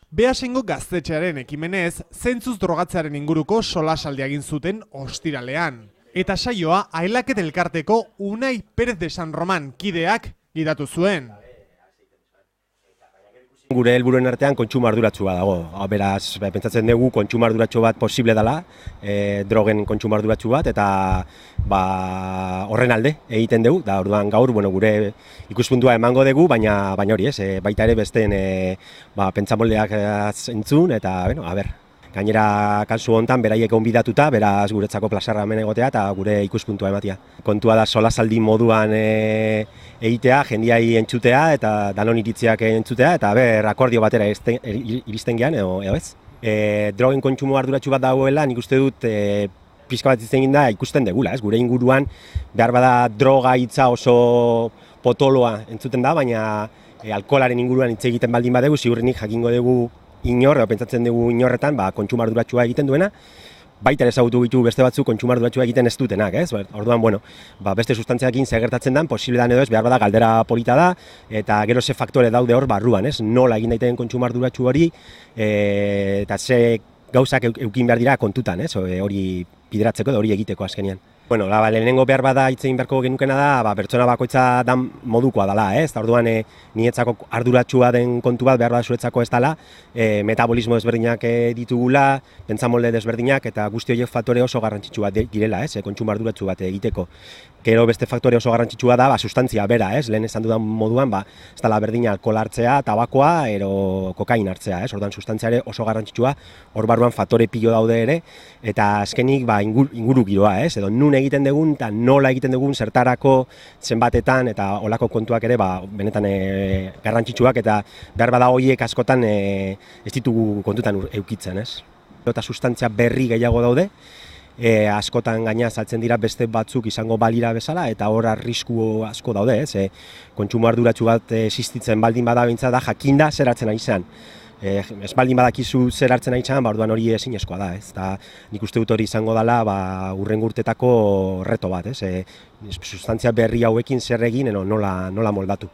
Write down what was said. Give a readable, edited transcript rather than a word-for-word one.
Beasaingo gaztetxearen ekimenez, zentzuz drogatzearen inguruko solasaldia egin zuten ostiralean. Eta saioa Ailaket elkarteko Unai Pérez de San Roman kideak gidatu zuen. Gure helburuen artean kontsumo arduratsua dago. Beraz, pentsatzen dugu kontsumo arduratsu bat posible dela, drogen kontsumo arduratsu bat, eta horren alde egiten dugu. Da orduan gaur, gure ikuspuntua emango dugu, baina hori ez, baita ere besteen pentsamoldeak entzun, eta gainera kasu hontan beraiek gonbidatuta, beraz guretzako plazarra hemen egotea eta gure ikuspuntua ematea. Kontua da solasaldi moduan egitea, jendiai entzutea eta danon iritziak entzutea eta akordio batera iristen gean edo ez. Drogen kontsumo arduratsu bat dagoela, nik uste dut pixka bat izan da ikusten degula, ez? Gure inguruan behar bada droga hitza oso potoloa entzuten da, baina alkoholaren inguruan hitz egiten baldin badegu, ziurrenik jakingo dugu pentsatzen dugu inorretan, kontsumo arduratsua egiten duena, baita ere ezagutu ditu beste batzuk kontsumo arduratsua egiten ez dutenak, ez? Orduan, beste sustantziarekin zer gertatzen den, posible dan edo ez, behar bada galdera polita da, eta gero ze faktore daude hor barruan, ez? Nola egin daiteken kontsumo arduratsu hori, eta ze gauzak eukin behar dira kontutan, ez? Hori bideratzeko edo hori egiteko azkenean. Lehenengo behar bada hitz egin beharko genukena da, pertsona bakoitza dan modukoa dela, ez? Orduan, niretzako arduratsua den kontu bat behar bada zuretzako ez dela, metabolismo desberdinak ditugula, pentsamolde desberdinak, eta guzti horiek faktore oso garrantzitsua direla, ez? Kontsumo arduratsu bat egiteko. Gero beste faktore oso garrantzitsua da, sustantzia bera, ez? Lehen esan dudan moduan, ez dela berdina alkohol hartzea, tabakoa, ero kokain hartzea, ez? Orduan, sustantzia ere oso garrantzitsua, hor barruan faktore pilo daude ere, eta azkenik inguru giroa, ez? Edo nun egiten dugun, eta nola egiten dugun, zertarako, zenbatetan, eta olako kontuak ere, benetan garrantzitsuak, eta behar bada horiek askotan ez ditugu kontutan eukitzen, ez? Eta sustantzia berri gehiago daude, askotan gaina saltzen dira beste batzuk izango balira bezala, eta hor arrisku asko daude, ez? Kontsumo arduratsu bat existitzen baldin bada behintzat da, jakinda zer hartzen ari zen. Ez baldin badakizu zer hartzen ari zen, orduan hori ezinezkoa da, ez? Nik uste dut hori izango dela hurrengo urtetako reto bat, ez? Sustantzia berri hauekin zer egin, nola moldatu.